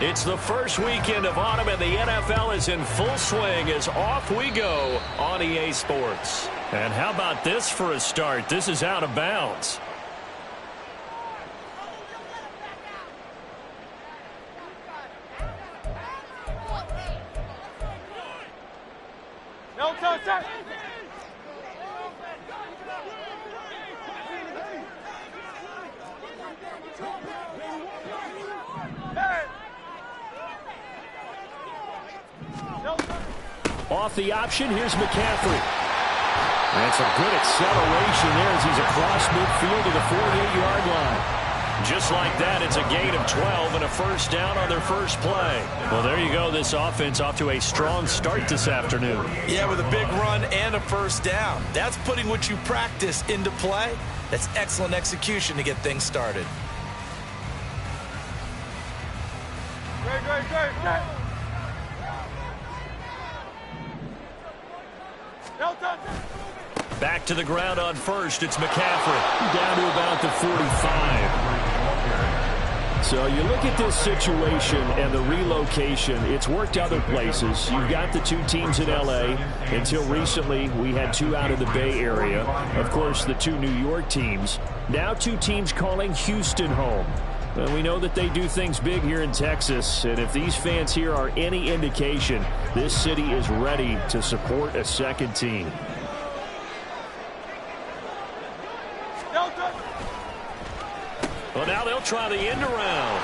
It's the first weekend of autumn, and the NFL is in full swing as off we go on EA Sports. And how about this for a start? This is out of bounds. No touch. Off the option, here's McCaffrey. That's a good acceleration there as he's across midfield to the 48-yard line. Just like that, it's a gain of 12 and a first down on their first play. Well, there you go. This offense off to a strong start this afternoon. Yeah, with a big run and a first down. That's putting what you practice into play. That's excellent execution to get things started. Great. Back to the ground on first. It's McCaffrey down to about the 45. So you look at this situation and the relocation. It's worked other places. You've got the two teams in L.A. Until recently, we had two out of the Bay Area. Of course, the two New York teams. Now two teams calling Houston home. Well, we know that they do things big here in Texas, and if these fans here are any indication, this city is ready to support a second team. Well, now they'll try the end around.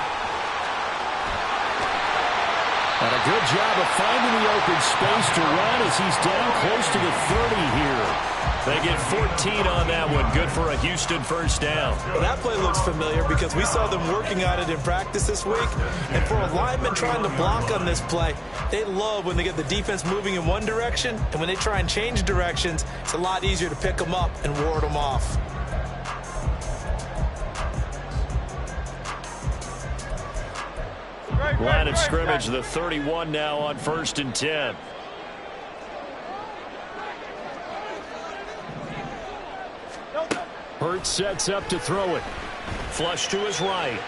And a good job of finding the open space to run as he's down close to the 30 here. They get 14 on that one. Good for a Houston first down. Well, that play looks familiar because we saw them working on it in practice this week. And for a lineman trying to block on this play, they love when they get the defense moving in one direction. And when they try and change directions, it's a lot easier to pick them up and ward them off. Line of scrimmage, the 31 now on 1st and 10. Hurts sets up to throw it. Flush to his right.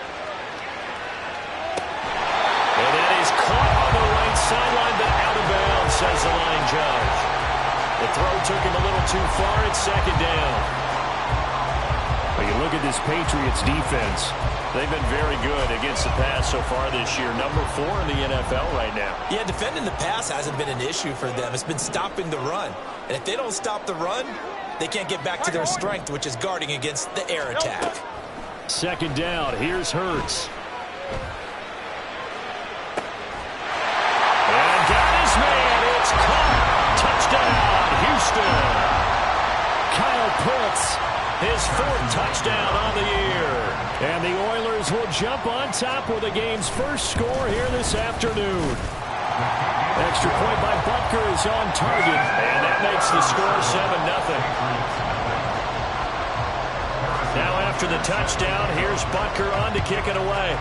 And that is caught on the right sideline, but out of bounds, says the line judge. The throw took him a little too far. It's second down. But you look at this Patriots defense. They've been very good against the pass so far this year. Number 4 in the NFL right now. Yeah, defending the pass hasn't been an issue for them. It's been stopping the run. And if they don't stop the run, they can't get back to their strength, which is guarding against the air attack. Second down. Here's Hurts. And got his man. It's caught. Touchdown, Houston. Kyle Pitts, his 4th touchdown on the year. And the Oilers will jump on top with the game's first score here this afternoon. Extra point by Butker is on target, and that makes the score 7-0. Now after the touchdown, here's Butker on to kick it away.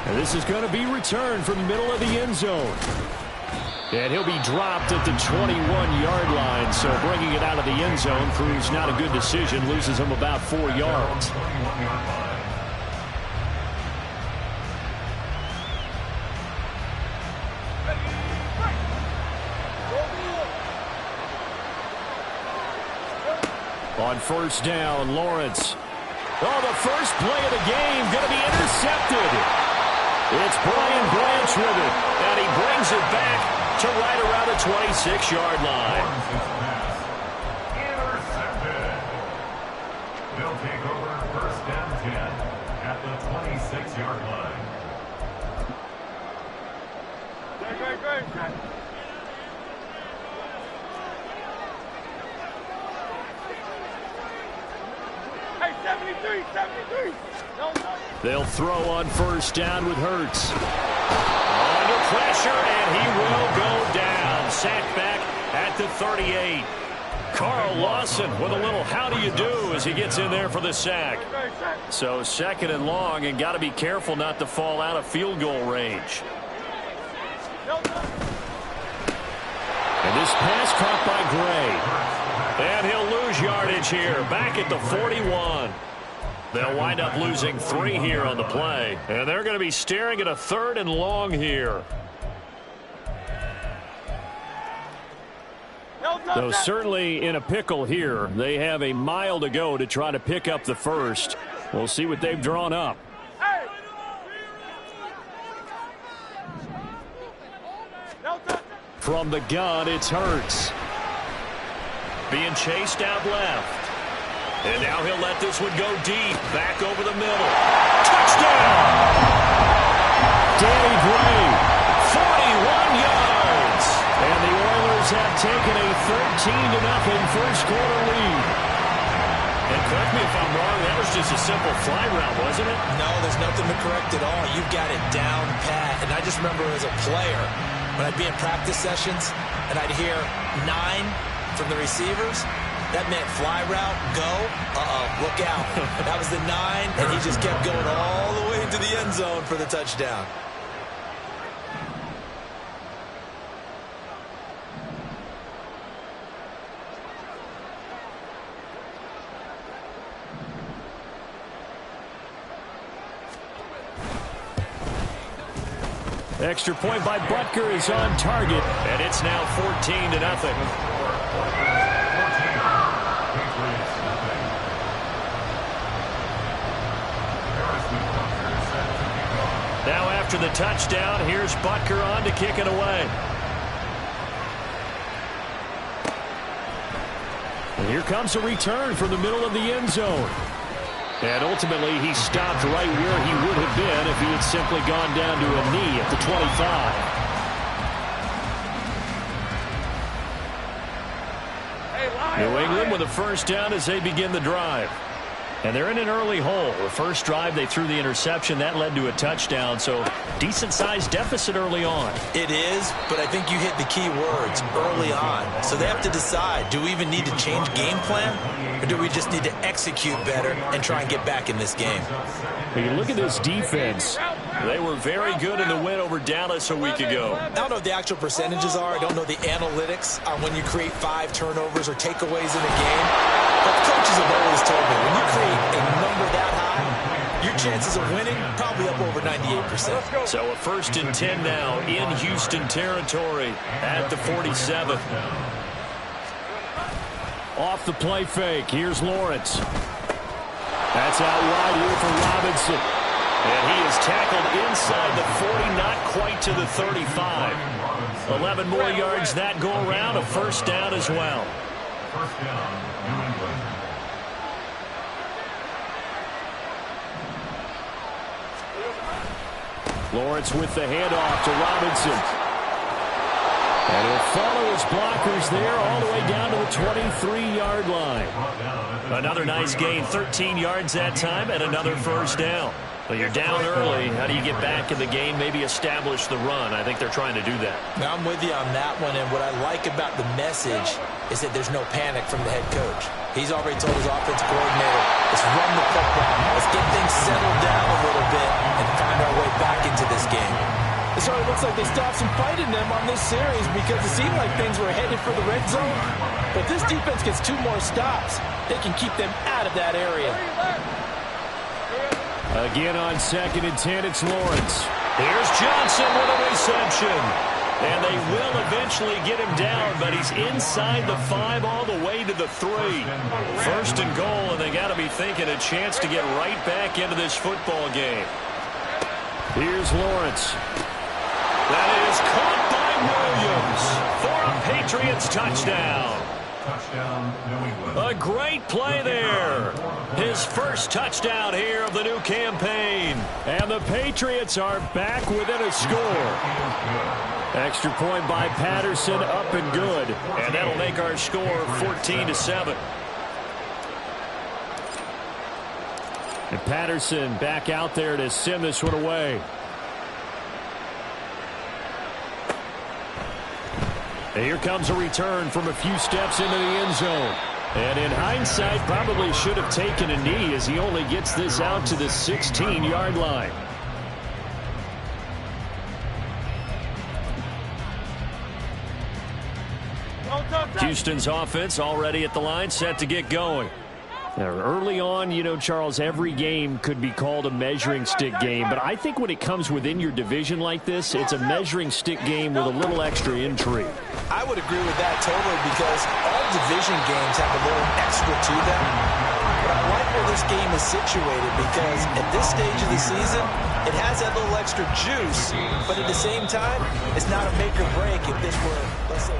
And this is going to be returned from the middle of the end zone. And he'll be dropped at the 21-yard line, so bringing it out of the end zone proves not a good decision, loses him about 4 yards. On first down, Lawrence. Oh, the first play of the game going to be intercepted. It's Brian Branch with it, and he brings it back to right around the 26-yard line. Intercepted. They'll take over first down 10 at the 26-yard line. Great. Hey, 73. No. They'll throw on first down with Hurts. Under pressure, and he will go down. Sacked back at the 38. Carl Lawson with a little how do you do as he gets in there for the sack. So 2nd and long, and got to be careful not to fall out of field goal range. And this pass caught by Gray. And he'll lose yardage here, back at the 41. They'll wind up losing 3 here on the play. And they're going to be staring at a 3rd and long here. Though certainly in a pickle here. They have a mile to go to try to pick up the first. We'll see what they've drawn up. From the gun, it's Hurts. Being chased out left. And now he'll let this one go deep. Back over the middle. Touchdown! Danny Gray, 41 yards. And the Oilers have taken a 13-0 first-quarter lead. And correct me if I'm wrong, that was just a simple fly route, wasn't it? No, there's nothing to correct at all. You've got it down pat. And I just remember as a player, when I'd be in practice sessions and I'd hear 9 from the receivers, that meant fly route, go, look out. That was the 9, and he just kept going all the way into the end zone for the touchdown. Extra point by Butker is on target, and it's now 14-0. Now after the touchdown, here's Butker on to kick it away. And here comes a return from the middle of the end zone. And ultimately, he stopped right where he would have been if he had simply gone down to a knee at the 25. New England with a first down as they begin the drive. And they're in an early hole. The first drive, they threw the interception. That led to a touchdown, so decent-sized deficit early on. It is, but I think you hit the key words, early on. So they have to decide, do we even need to change game plan, or do we just need to execute better and try and get back in this game? When you look at this defense, they were very good in the win over Dallas a week ago. I don't know what the actual percentages are. I don't know the analytics on when you create 5 turnovers or takeaways in a game. But coaches have always told me, when you create a number that high, your chances of winning probably up over 98%. So a 1st and 10 now in Houston territory at the 47. Off the play fake. Here's Lawrence. That's out wide here for Robinson. And he is tackled inside the 40, not quite to the 35. 11 more yards that go around, a first down as well. First down, New England. Lawrence with the handoff to Robinson. And he'll follow his blockers there all the way down to the 23-yard line. Another nice gain, 13 yards that time, and another first down. Well, you're down early. How do you get back in the game, maybe establish the run? I think they're trying to do that. Now, I'm with you on that one, and what I like about the message is that there's no panic from the head coach. He's already told his offensive coordinator, let's run the football. Let's get things settled down a little bit and find our way back into this game. It sort of looks like they stopped some fight in them on this series because it seemed like things were headed for the red zone. But this defense gets 2 more stops. They can keep them out of that area. Again on 2nd and 10, it's Lawrence. Here's Johnson with a reception. And they will eventually get him down, but he's inside the 5 all the way to the 3. 1st and goal, and they got to be thinking a chance to get right back into this football game. Here's Lawrence. That is caught by Williams for a Patriots touchdown. Touchdown, New England. A great play there. His first touchdown here of the new campaign. And the Patriots are back within a score. Extra point by Patterson, up and good. And that'll make our score 14-7. And Patterson back out there to send this one away. And here comes a return from a few steps into the end zone. And in hindsight, probably should have taken a knee as he only gets this out to the 16-yard line. Houston's offense already at the line, set to get going. Early on, you know, Charles, every game could be called a measuring stick game. But I think when it comes within your division like this, it's a measuring stick game with a little extra intrigue. I would agree with that totally because all division games have a little extra to them. But I like where this game is situated because at this stage of the season, it has that little extra juice. But at the same time, it's not a make or break if this were, let's say,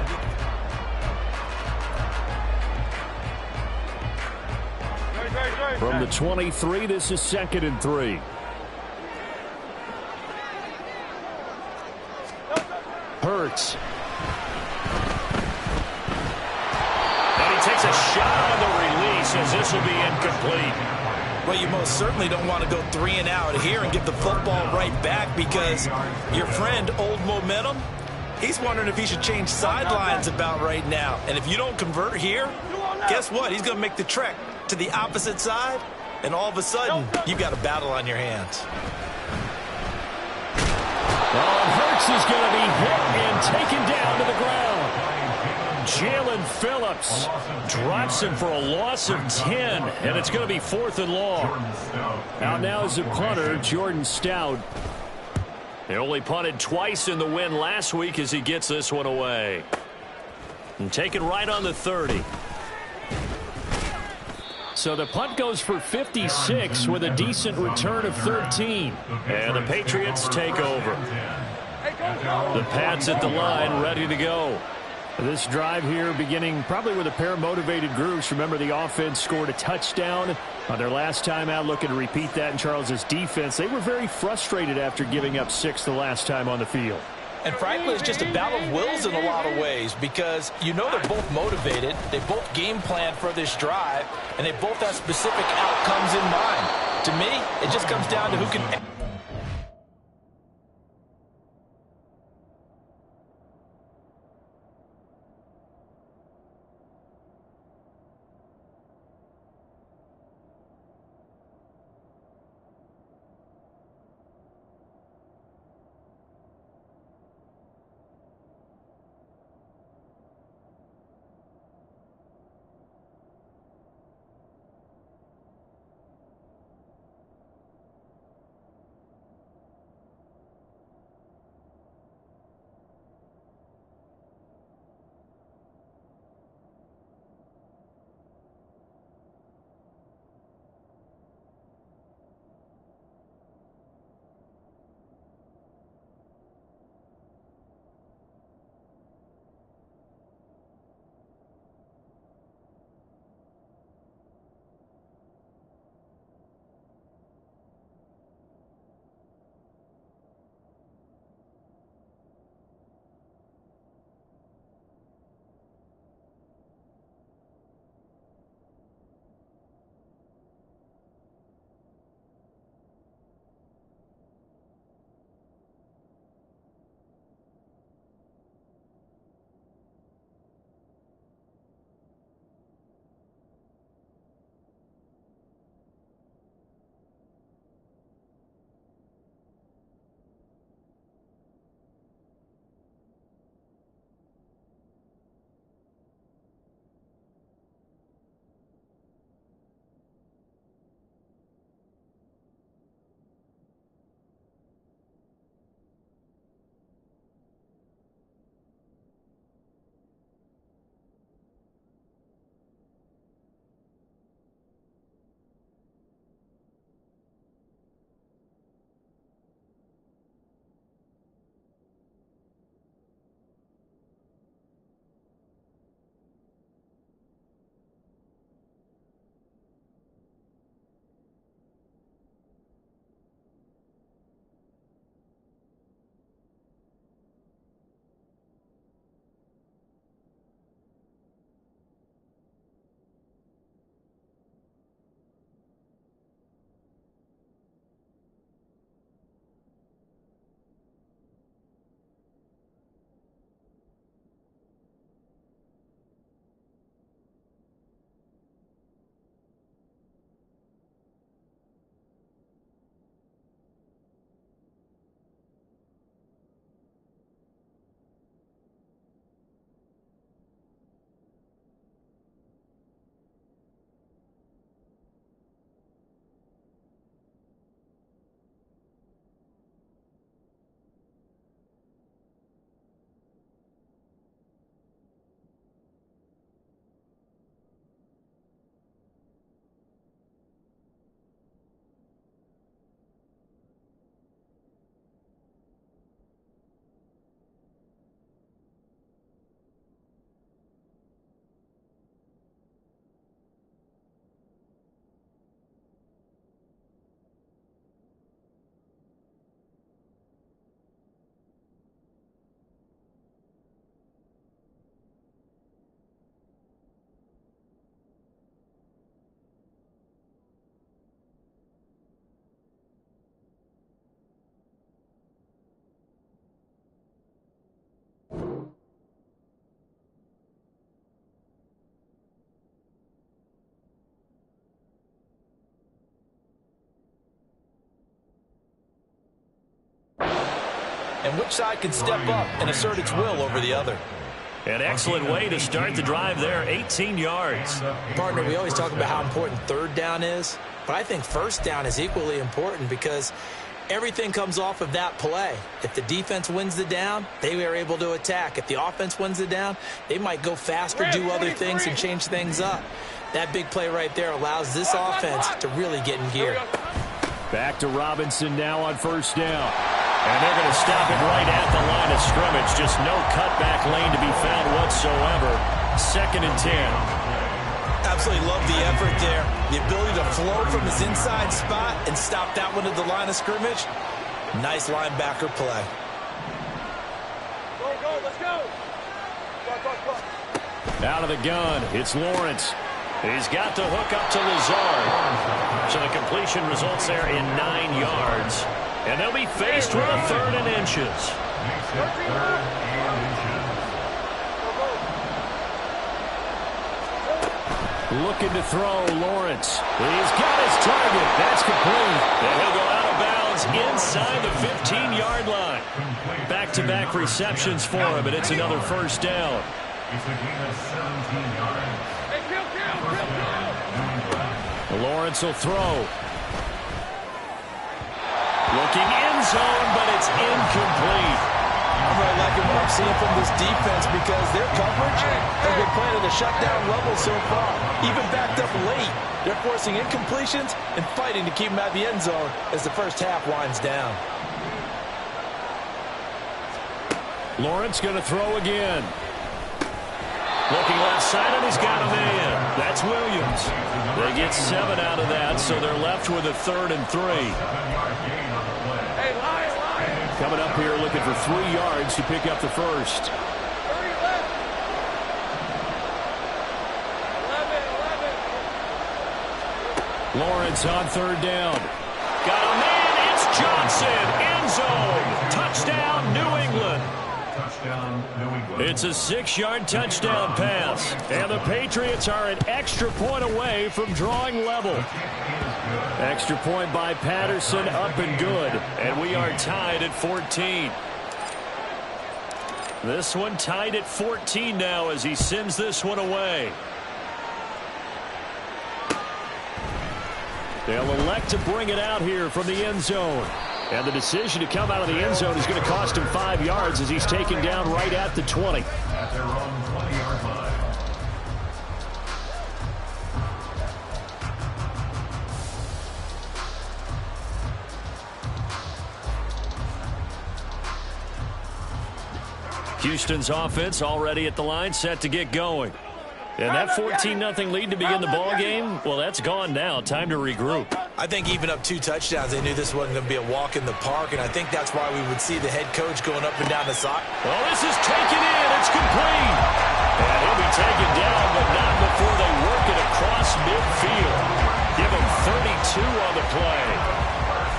From the 23, this is 2nd and 3. Hurts. And he takes a shot on the release as this will be incomplete. Well, you most certainly don't want to go 3 and out here and get the football right back because your friend, Old Momentum, he's wondering if he should change sidelines about right now. And if you don't convert here, guess what? He's going to make the trek to the opposite side, and all of a sudden, you've got a battle on your hands. Well, Hurts is going to be hit and taken down to the ground. Jalen Phillips drops him for a loss of 10, and it's going to be 4th and long. Out now is the punter, Jordan Stout. They only punted twice in the win last week as he gets this one away. And taken right on the 30. So the punt goes for 56 with a decent return of 13. And the Patriots take over. The Pats at the line ready to go. This drive here beginning probably with a pair of motivated groups. Remember, the offense scored a touchdown on their last time out. Looking to repeat that in Charles's defense. They were very frustrated after giving up 6 the last time on the field. And frankly, it's just a battle of wills in a lot of ways because you know they're both motivated. They both game plan for this drive, and they both have specific outcomes in mind. To me, it just comes down to who can... and which side can step up and assert its will over the other. An excellent way to start the drive there, 18 yards. Partner, we always talk about how important third down is, but I think first down is equally important because everything comes off of that play. If the defense wins the down, they are able to attack. If the offense wins the down, they might go faster, do other things, and change things up. That big play right there allows this offense to really get in gear. Back to Robinson now on first down. And they're going to stop it right at the line of scrimmage. Just no cutback lane to be found whatsoever. 2nd and 10. Absolutely love the effort there. The ability to flow from his inside spot and stop that one at the line of scrimmage. Nice linebacker play. Go, let's go. Go. Out of the gun, it's Lawrence. He's got the hook up to Lazard. So the completion results there in 9 yards. And they'll be faced with a 3rd and inches. Makes it 3rd and inches. Looking to throw, Lawrence. He's got his target. That's complete. And he'll go out of bounds inside the 15-yard line. Back-to-back receptions for him, and it's another first down. It's a gain of 17 yards. Hey, kill. Lawrence will throw. Looking end zone, but it's incomplete. I'm really liking what I'm seeing from this defense because their coverage has been playing at a shutdown level so far. Even backed up late, they're forcing incompletions and fighting to keep them at the end zone as the first half winds down. Lawrence going to throw again. Looking left side, and he's got a man. That's Williams. They get 7 out of that, so they're left with a 3rd and 3. Hey, line. Coming up here looking for 3 yards to pick up the first. 11. Lawrence on 3rd down. Got a man. It's Johnson. End zone. Touchdown, New England. Touchdown, New England. It's a 6-yard touchdown pass. And the Patriots are an extra point away from drawing level. Extra point by Patterson, up and good. And we are tied at 14. This one tied at 14 now as he sends this one away. They'll elect to bring it out here from the end zone. And the decision to come out of the end zone is going to cost him 5 yards as he's taken down right at the 20. At their own 20-yard line. Houston's offense already at the line, set to get going. And that 14-0 lead to begin the ball game, well, that's gone now. Time to regroup. I think even up 2 touchdowns, they knew this wasn't going to be a walk in the park, and I think that's why we would see the head coach going up and down the side. Well, this is taken in. It's complete. And he'll be taken down, but not before they work it across midfield. Give him 32 on the play.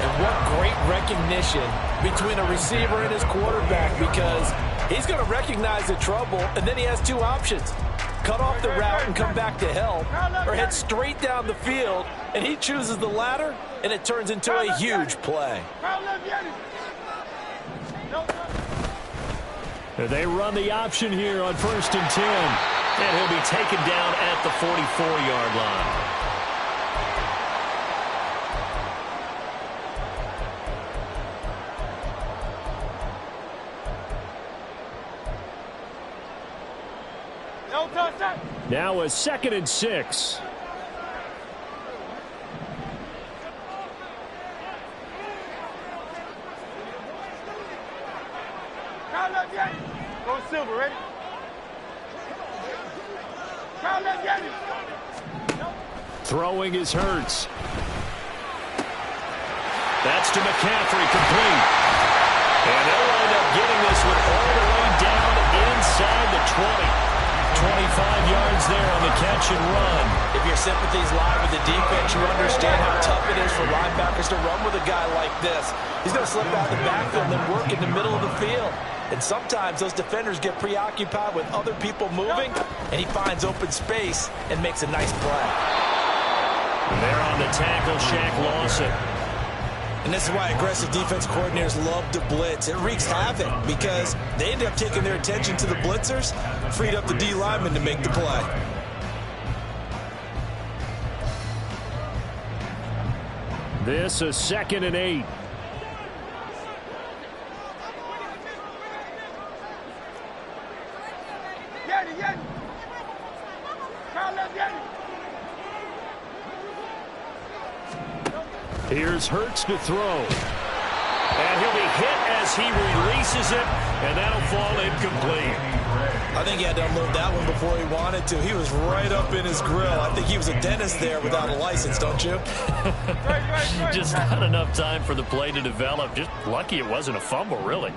And what great recognition between a receiver and his quarterback, because he's going to recognize the trouble, and then he has 2 options. Cut off the route and come back to help, or head straight down the field, and he chooses the latter, and it turns into a huge play. They run the option here on 1st and 10, and he'll be taken down at the 44-yard line. Now a 2nd and 6. Go Silver, ready? Throwing is Hurts. That's to McCaffrey, complete. And they'll end up getting this one all the way down inside the 20. 25 yards there on the catch and run. If your sympathies lie with the defense, you understand how tough it is for linebackers to run with a guy like this. He's going to slip out of the backfield and then work in the middle of the field. And sometimes those defenders get preoccupied with other people moving, and he finds open space and makes a nice play. There on the tackle, Shaq Lawson. And this is why aggressive defense coordinators love to blitz. It wreaks havoc because they end up taking their attention to the blitzers, freed up the D lineman to make the play. This is 2nd and 8. Here's Hurts to throw. And he'll be hit as he releases it, and that'll fall incomplete. I think he had to unload that one before he wanted to. He was right up in his grill. I think he was a dentist there without a license, don't you? Just not enough time for the play to develop. Just lucky it wasn't a fumble, really.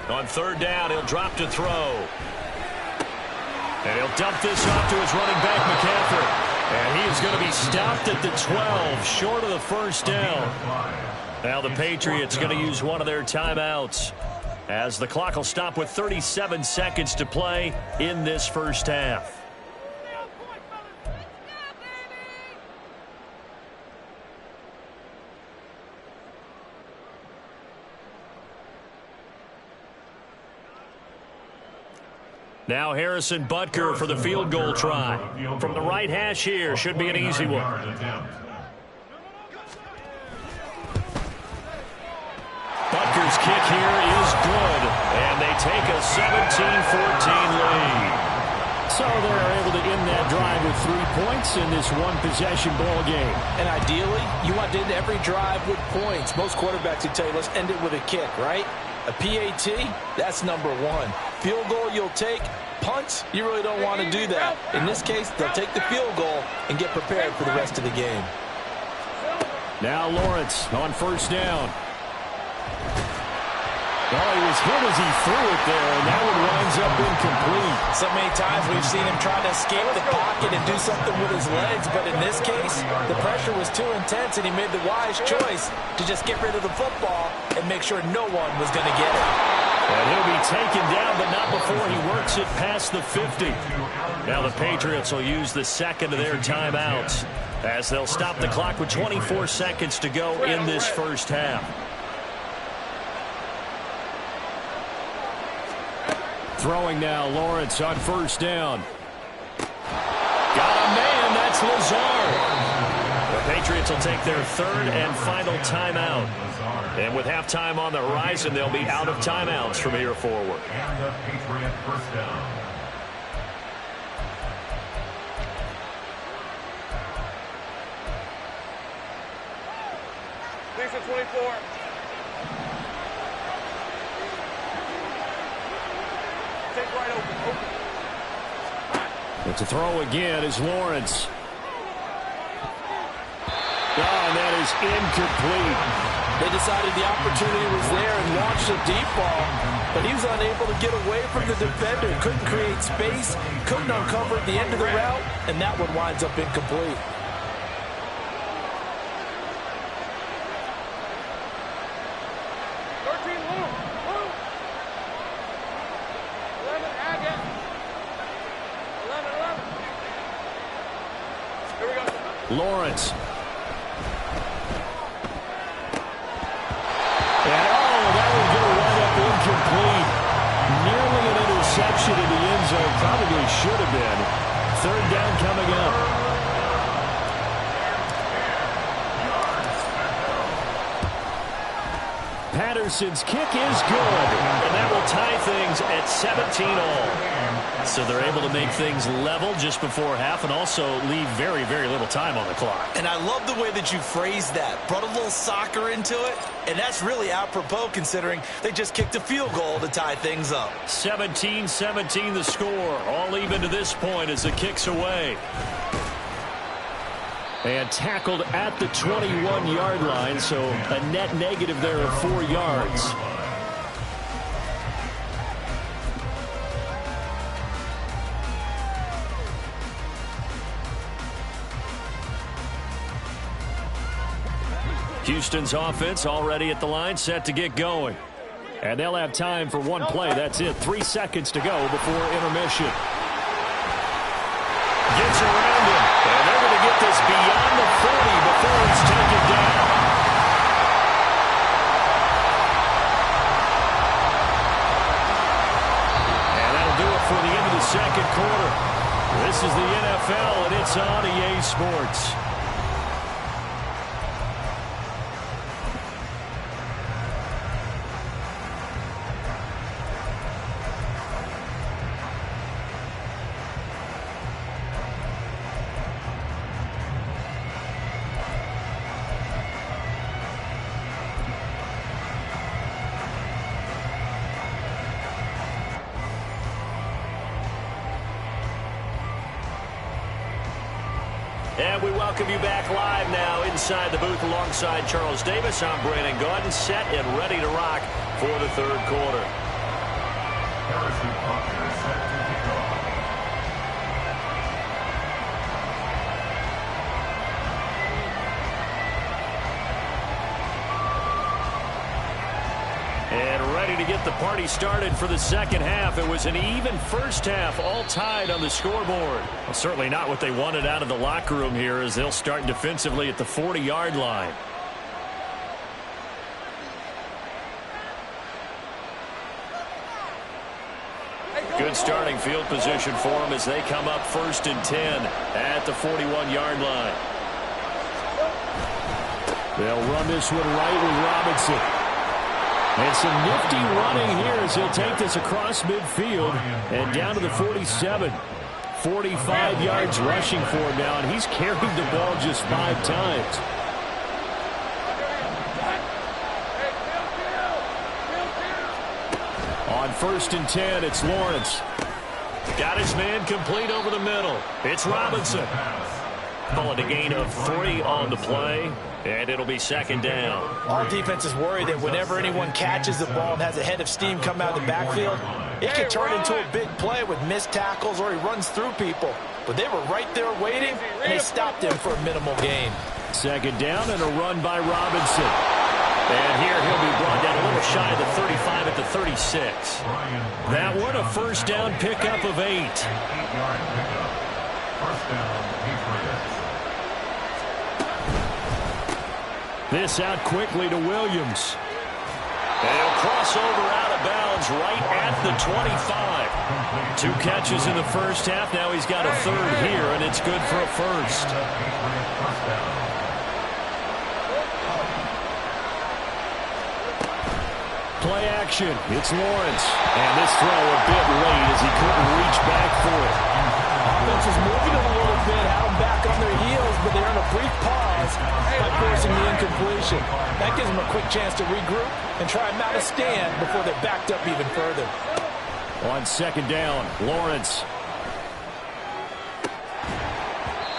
On 3rd down, he'll drop to throw. And he'll dump this off to his running back, McCaffrey. And he is going to be stopped at the 12, short of the 1st down. Now the Patriots going to use one of their timeouts, as the clock will stop with 37 seconds to play in this 1st half. Now Harrison Butker for the field goal try. From the right hash here, should be an easy one. Butker's kick here is good, and they take a 17-14 lead. So they're able to end that drive with 3 points in this one-possession ball game. And ideally, you want to end every drive with points. Most quarterbacks would tell you, let's end it with a kick, right? A PAT, that's number 1. Field goal you'll take. Punts, you really don't want to do that. In this case, they'll take the field goal and get prepared for the rest of the game. Now Lawrence on 1st down. Well, he was hit as he threw it there, and that one winds up incomplete. So many times we've seen him try to escape the pocket and do something with his legs, but in this case, the pressure was too intense, and he made the wise choice to just get rid of the football and make sure no one was going to get it. And he'll be taken down, but not before he works it past the 50. Now the Patriots will use the 2nd of their timeouts, as they'll stop the clock with 24 seconds to go in this 1st half. Throwing now, Lawrence on 1st down. Got a man, that's Lazard. The Patriots will take their 3rd and final timeout. And with halftime on the horizon, they'll be out of timeouts from here forward. And the Patriot 1st down. Lisa 24. Take right open. But to throw again is Lawrence. And that is incomplete. They decided the opportunity was there and launched a deep ball, but he was unable to get away from the defender. Couldn't create space, couldn't uncover the end of the route, and that one winds up incomplete. Lawrence. And that one's going to wind up incomplete. Nearly an interception in the end zone. Probably should have been. 3rd down coming up. Patterson's kick is good. And that will tie things at 17-all. So they're able to make things level just before half and also leave very, very little time on the clock. And I love the way that you phrased that. Brought a little soccer into it. And that's really apropos considering they just kicked a field goal to tie things up. 17-17 the score. All even to this point as the kick's away. And tackled at the 21-yard line, so a net negative there of 4 yards. Houston's offense already at the line, set to get going. And they'll have time for one play. That's it. 3 seconds to go before intermission. Gets around him. And they're going to get this beyond the 40 before it's taken down. And that'll do it for the end of the second quarter. This is the NFL, and it's on EA Sports. And we welcome you back live now inside the booth alongside Charles Davis. I'm Brandon Gaudin, set and ready to rock for the third quarter. Harrison Butker set to kick off. And ready to get the party started for the second half. It was an even first half, all tied on the scoreboard. Well, certainly not what they wanted out of the locker room here as they'll start defensively at the 40-yard line. Good starting field position for them as they come up 1st and 10 at the 41-yard line. They'll run this one right with Robinson. And some nifty running here as he'll take this across midfield and down to the 47. 45 yards rushing for him now, and he's carried the ball just 5 times. On 1st and 10, it's Lawrence. Got his man complete over the middle. It's Robinson. Calling a gain of 3 on the play, and it'll be second down. All defenses worry that whenever anyone catches the ball and has a head of steam come out of the backfield, it can turn into a big play with missed tackles or he runs through people. But they were right there waiting, and they stopped him for a minimal gain. Second down and a run by Robinson. And here he'll be brought down a little shy of the 35 at the 36. That one a first down pickup of 8. 8-yard pickup. First down, Patriots. This out quickly to Williams. And he'll cross over out of bounds right at the 25. 2 catches in the first half. Now he's got a 3rd here, and it's good for a first. Play action. It's Lawrence. And this throw a bit late as he couldn't reach back for it. Offense is moving a little bit, had them back on their heels, but they're in a brief pause by forcing the incompletion. That gives them a quick chance to regroup and try and mount a stand before they're backed up even further. On second down, Lawrence.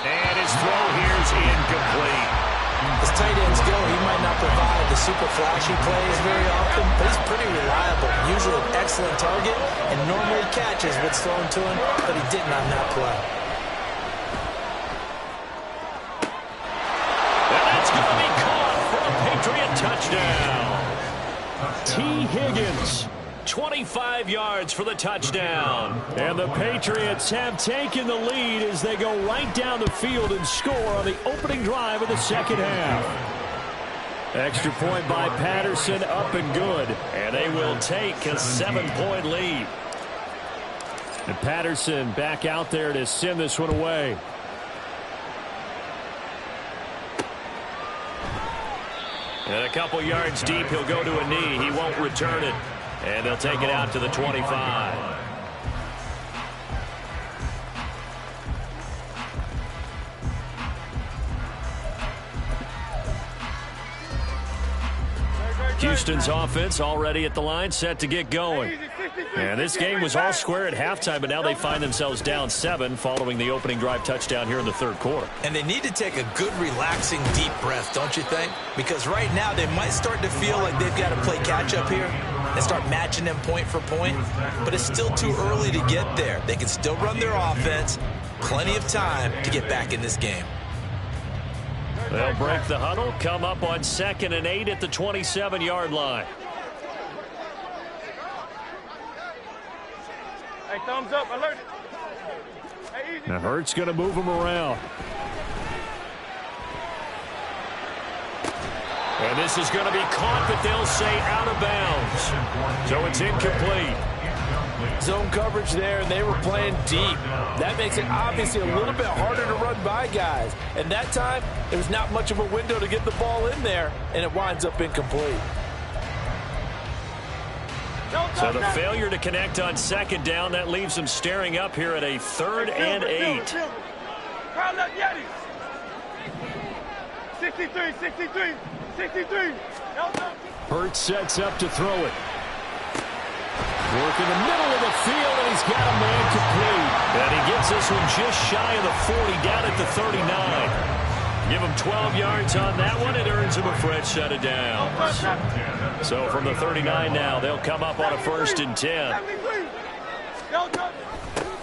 And his throw here is incomplete. As tight ends go, he might not provide the super flashy plays very often, but he's pretty reliable. Usually an excellent target, and normally catches what's thrown to him, but he didn't on that play. And that's going to be caught for a Patriot touchdown. T. Higgins. 25 yards for the touchdown. And the Patriots have taken the lead as they go right down the field and score on the opening drive of the second half. Extra point by Patterson, up and good. And they will take a 7-point lead. And Patterson back out there to send this one away. And a couple yards deep, he'll go to a knee. He won't return it. And they'll take it out to the 25. Houston's offense already at the line, set to get going. And this game was all square at halftime, but now they find themselves down 7 following the opening drive touchdown here in the third quarter. And they need to take a good, relaxing, deep breath, don't you think? Because right now they might start to feel like they've got to play catch-up here and start matching them point for point. But it's still too early to get there. They can still run their offense. Plenty of time to get back in this game. They'll break the huddle, come up on 2nd and 8 at the 27-yard line. Hey, thumbs up, alert. Hey, easy. Now Hurts going to move him around. And this is going to be caught, but they'll say out of bounds. So it's incomplete. Zone coverage there, and they were playing deep. That makes it obviously a little bit harder to run by guys. And that time, there was not much of a window to get the ball in there, and it winds up incomplete. So the failure to connect on 2nd down, that leaves them staring up here at a 3rd and 8. Crowd up, Yeti. 63, 63, 63. Hurts sets up to throw it. Work in the middle of the field, and he's got a man complete. And he gets this one just shy of the 40, down at the 39. Give him 12 yards on that one. It earns him a fresh set of downs. So from the 39 now, they'll come up on a 1st and 10.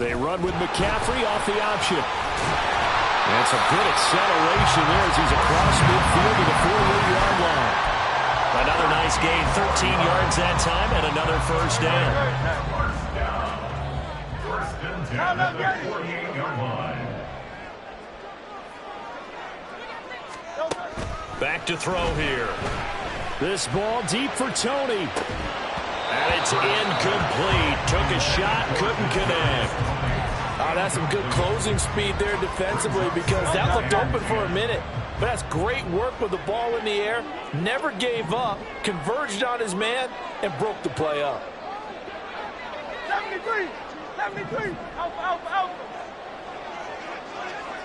They run with McCaffrey off the option. And some good acceleration there as he's across midfield to the 48-yard line. Another nice gain, 13 yards that time, and another 1st down. First and 10 at the 48-yard line. Back to throw here. This ball deep for Tony. And it's incomplete. Took a shot, couldn't connect. Oh, that's some good closing speed there defensively, because that looked open for a minute. But that's great work with the ball in the air. Never gave up, converged on his man, and broke the play up. 73, 73. Alpha, alpha, alpha.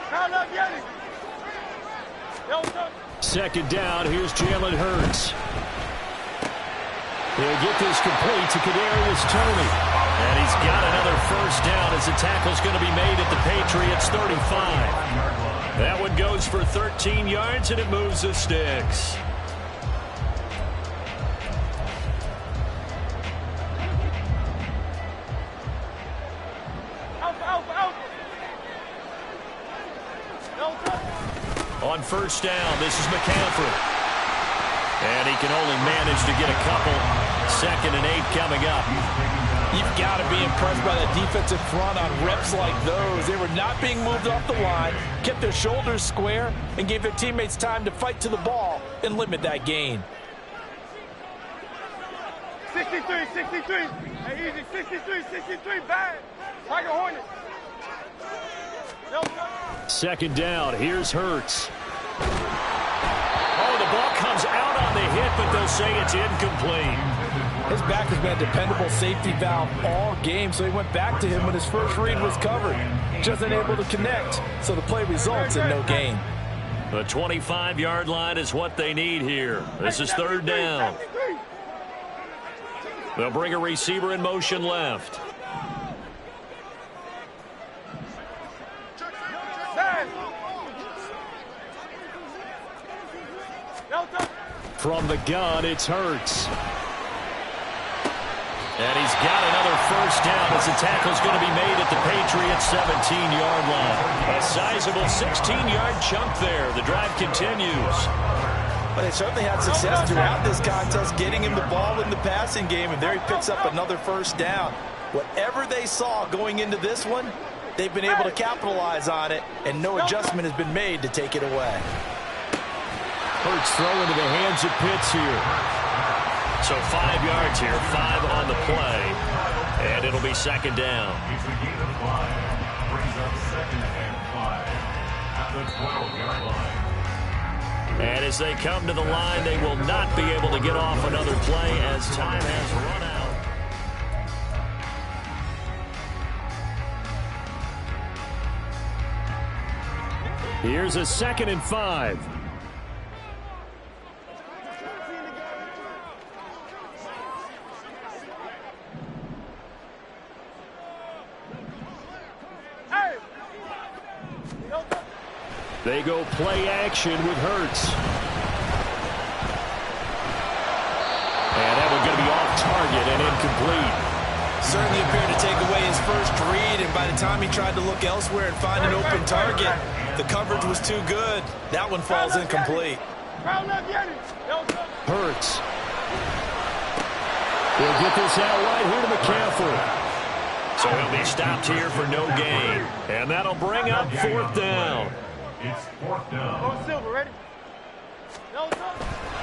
Crowd up, Yeti. 2nd down, here's Jalen Hurts. He'll get this complete to Kadarius Toney. And he's got another 1st down as the tackle's going to be made at the Patriots 35. That one goes for 13 yards, and it moves the sticks. Alpha, alpha, alpha. On 1st down, this is McCaffrey. And he can only manage to get a couple. 2nd and 8 coming up. You've got to be impressed by the defensive front on reps like those. They were not being moved off the line, kept their shoulders square, and gave their teammates time to fight to the ball and limit that gain. 63, 63. Hey, easy. 63, 63. Bad. Tiger Hornet. 2nd down, here's Hurts. Oh, the ball comes out on the hit, but they'll say it's incomplete. His back has been a dependable safety valve all game, so he went back to him when his first read was covered. Just unable to connect, so the play results in no gain. The 25-yard line is what they need here. This is 3rd down. They'll bring a receiver in motion left. From the gun, it's Hurts. And he's got another 1st down as the tackle's going to be made at the Patriots 17-yard line. A sizable 16-yard chunk there. The drive continues. But they certainly had success throughout this contest, getting him the ball in the passing game, and there he picks up another 1st down. Whatever they saw going into this one, they've been able to capitalize on it, and no adjustment has been made to take it away. Hurts throw into the hands of Pitts here. So 5 yards here, 5 on the play, and it'll be 2nd down. He's a gain of 5. Brings up 2nd and 5 at the 12-yard line. And as they come to the line, they will not be able to get off another play as time has run out. Here's a 2nd and 5. They go play action with Hurts. And that one's going to be off target and incomplete. certainly appeared to take away his first read, and by the time he tried to look elsewhere and find an open target, the coverage was too good. That one falls incomplete. Hurts. He'll get this out right here to McCaffrey. So he'll be stopped here for no gain. And that'll bring up fourth down. It's fourth down. Go Silver, ready?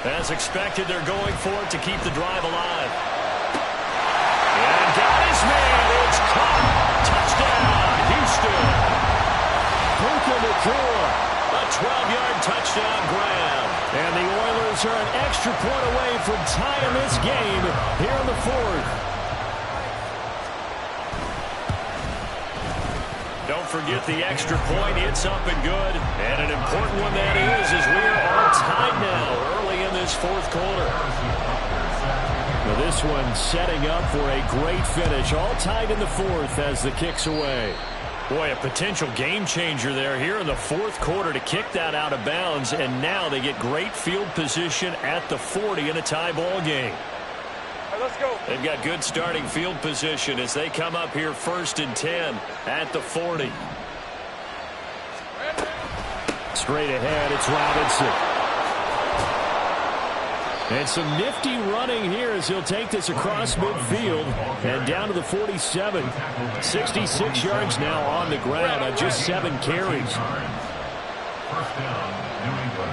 As expected, they're going for it to keep the drive alive. And got his man. It's caught. Touchdown, Houston. Puka Nacua. A 12-yard touchdown grab. And the Oilers are an extra point away from tying this game here in the fourth. Don't forget the extra point. It's up and good. And an important one that is, as we are all tied now early in this fourth quarter. Now this one setting up for a great finish. All tied in the fourth as the kick's away. Boy, a potential game changer there here in the fourth quarter to kick that out of bounds. And now they get great field position at the 40 in a tie ball game. Let's go. They've got good starting field position as they come up here 1st and 10 at the 40. Straight ahead, it's Robinson. And some nifty running here as he'll take this across midfield and down to the 47. 66 yards now on the ground on just 7 carries. First down, New England.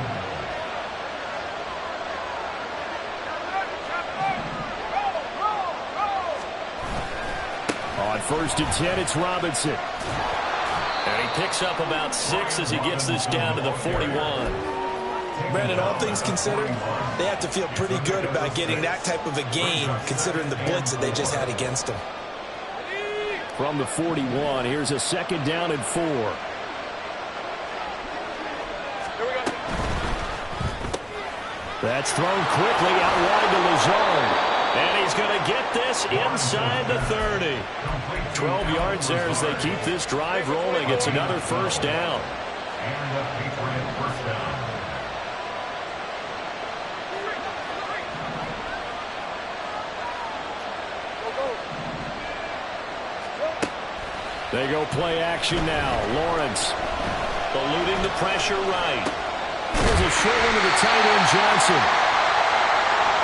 On 1st and 10, it's Robinson. And he picks up about 6 as he gets this down to the 41. Brandon, all things considered, they have to feel pretty good about getting that type of a gain, considering the blitz that they just had against them. From the 41, here's a 2nd down and 4. That's thrown quickly out wide to Lazard. And he's going to get this inside the 30. 12 yards there as they keep this drive rolling. It's another first down. And a Patriot first down. They go play action now. Lawrence eluding the pressure right. Here's a short one to the tight end, Johnson.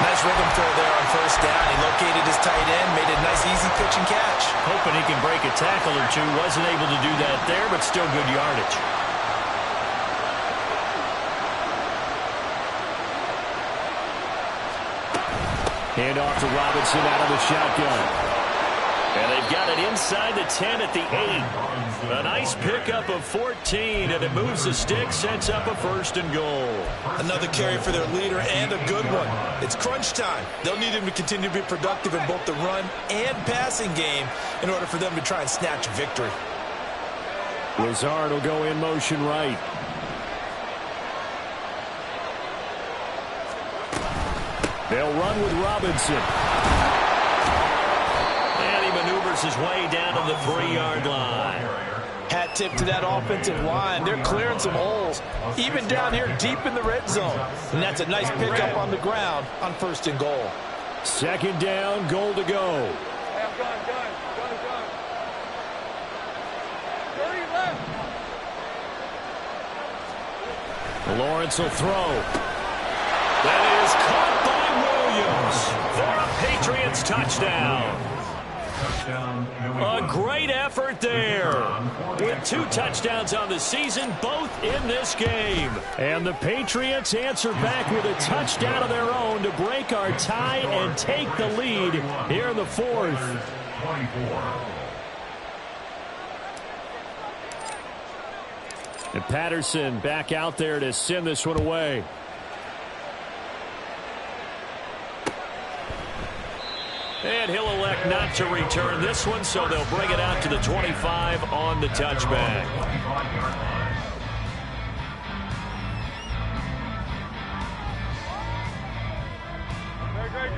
Nice rhythm throw there on 1st down. He located his tight end, made a nice easy pitch and catch. Hoping he can break a tackle or two. Wasn't able to do that there, but still good yardage. Hand off to Robinson out of the shotgun. And they've got it inside the 10 at the 8. A nice pickup of 14, and it moves the stick, sets up a 1st and goal. Another carry for their leader, and a good one. It's crunch time. They'll need him to continue to be productive in both the run and passing game in order for them to try and snatch a victory. Lazard will go in motion right. They'll run with Robinson. Maneuvers his way down to the 3-yard line. Hat tip to that offensive line. They're clearing some holes, even down here deep in the red zone. And that's a nice pickup on the ground on 1st and goal. 2nd down, goal to go. Gun. 30 left. Lawrence will throw. That is caught by Williams for a Patriots touchdown. A great effort there. With 2 touchdowns on the season, both in this game. And the Patriots answer back with a touchdown of their own to break our tie and take the lead here in the 4th. 24. And Patterson back out there to send this one away. And he'll elect not to return this one, so they'll bring it out to the 25 on the touchback.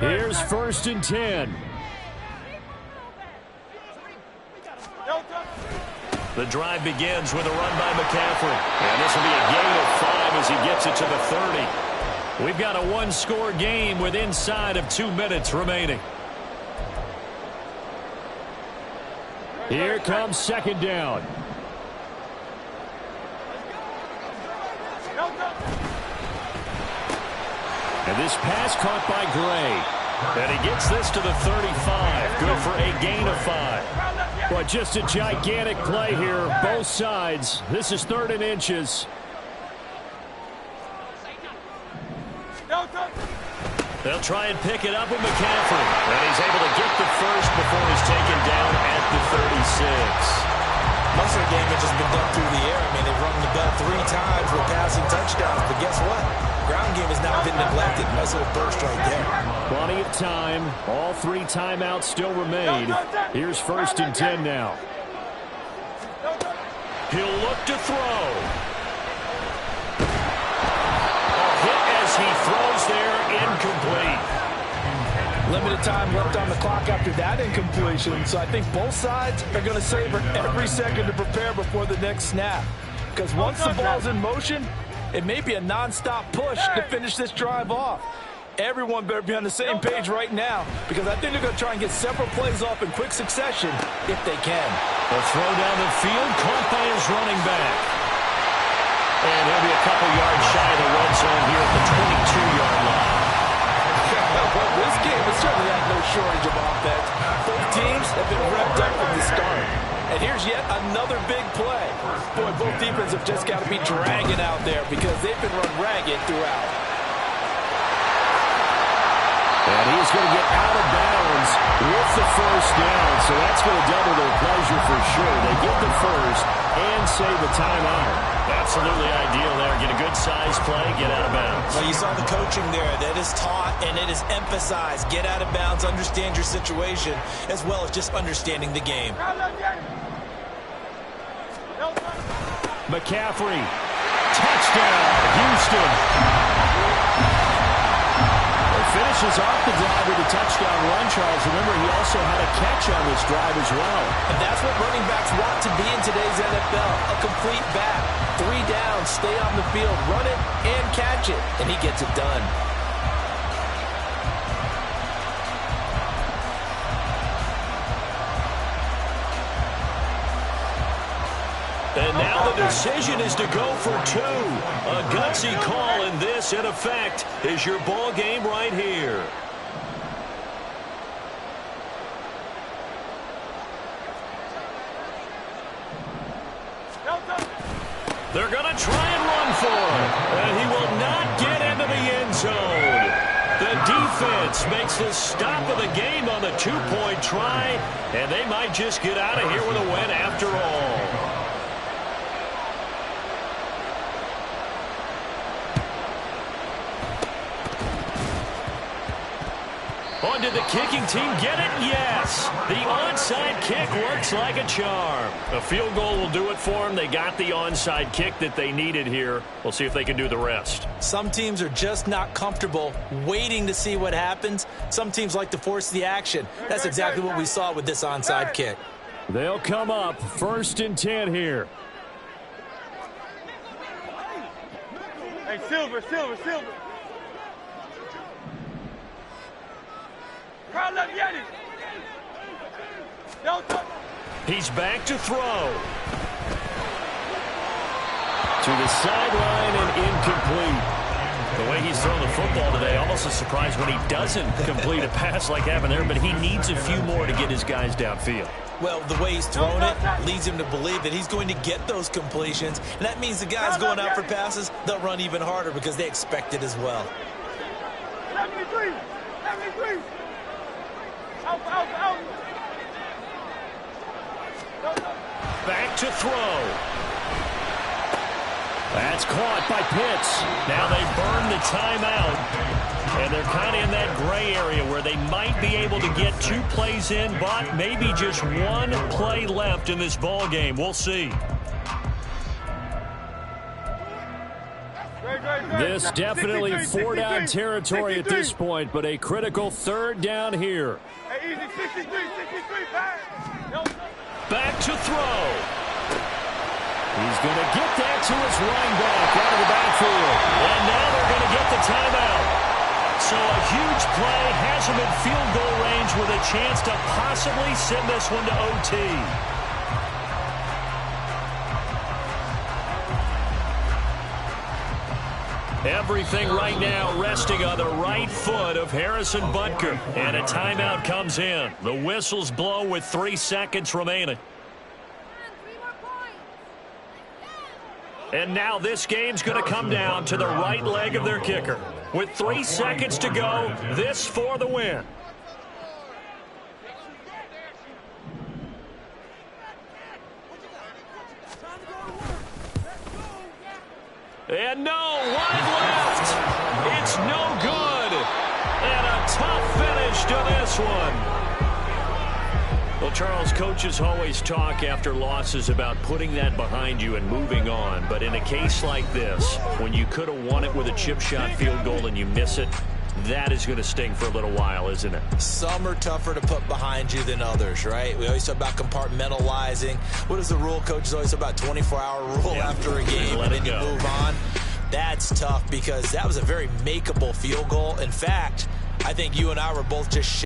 Here's 1st and 10. The drive begins with a run by McCaffrey. And this will be a gain of 5 as he gets it to the 30. We've got a 1-score game with inside of 2 minutes remaining. Here comes second down. And this pass caught by Gray. And he gets this to the 35. Good for a gain of 5. But just a gigantic play here, both sides. This is 3rd and inches. They'll try and pick it up with McCaffrey. And he's able to get the first before he's taken down at the 36. Most of the game has just been done through the air. I mean, they've rung the bell 3 times with passing touchdowns. But guess what? Ground game has not been neglected. Nice little burst right there. Plenty of time. All 3 timeouts still remain. Here's 1st and 10 now. He'll look to throw. He throws there, incomplete. Limited time left on the clock after that incompletion, so I think both sides are going to savor every second to prepare before the next snap. Because once the ball's in motion, it may be a non-stop push to finish this drive off. Everyone better be on the same page right now, because I think they're going to try and get several plays off in quick succession if they can. A throw down the field, caught by his running back. And he'll be a couple yards shy of the red zone here at the 22-yard line. Well, this game has certainly had no shortage of offense. Both teams have been revved up from the start. And here's yet another big play. Boy, both defenses have just got to be dragging out there because they've been run ragged throughout. And he's going to get out of bounds with the first down, so that's going to double their pleasure for sure. They get the first and save a timeout. Absolutely ideal there. Get a good size play, get out of bounds. Well, you saw the coaching there. That is taught and it is emphasized. Get out of bounds, understand your situation, as well as just understanding the game. McCaffrey, touchdown, Houston. Finishes off the drive with a touchdown run, Charles. Remember, he also had a catch on this drive as well. And that's what running backs want to be in today's NFL, a complete back. 3 downs, stay on the field, run it, and catch it. And he gets it done. And now the decision is to go for 2. A gutsy call, and this, in effect, is your ball game right here. They're going to try and run for him, and he will not get into the end zone. The defense makes the stop of the game on the 2-point try, and they might just get out of here with a win after all. On did the kicking team get it? Yes. The onside kick works like a charm. A field goal will do it for them. They got the onside kick that they needed here. We'll see if they can do the rest. Some teams are just not comfortable waiting to see what happens. Some teams like to force the action. That's exactly what we saw with this onside kick. They'll come up 1st and 10 here. Hey, Silver. He's back to throw. To the sideline and incomplete. The way he's thrown the football today, almost a surprise when he doesn't complete a pass like happened there, but he needs a few more to get his guys downfield. Well, the way he's thrown it leads him to believe that he's going to get those completions, and that means the guys going out for passes, they'll run even harder because they expect it as well. 73. Out. Back to throw. That's caught by Pitts. Now they burn the timeout. And they're kind of in that gray area where they might be able to get 2 plays in, but maybe just 1 play left in this ball game. We'll see. This definitely 4-down territory at this point, but a critical 3rd down here. Hey, easy, 63, back. Back to throw. He's going to get that to his running back out of the backfield. And now they're going to get the timeout. So a huge play has him in field goal range with a chance to possibly send this one to OT. Everything right now resting on the right foot of Harrison Butker. And a timeout comes in. The whistles blow with 3 seconds remaining. And now this game's going to come down to the right leg of their kicker. With 3 seconds to go, this for the win. And no, wide left. It's no good. And a tough finish to this one. Well, Charles, coaches always talk after losses about putting that behind you and moving on. But in a case like this, when you could have won it with a chip shot field goal and you miss it, that is going to sting for a little while, isn't it? Some are tougher to put behind you than others, right? We always talk about compartmentalizing. What is the rule? Coaches always talk about 24-hour rule after a game, and then you move on. That's tough because that was a very makeable field goal. In fact, I think you and I were both just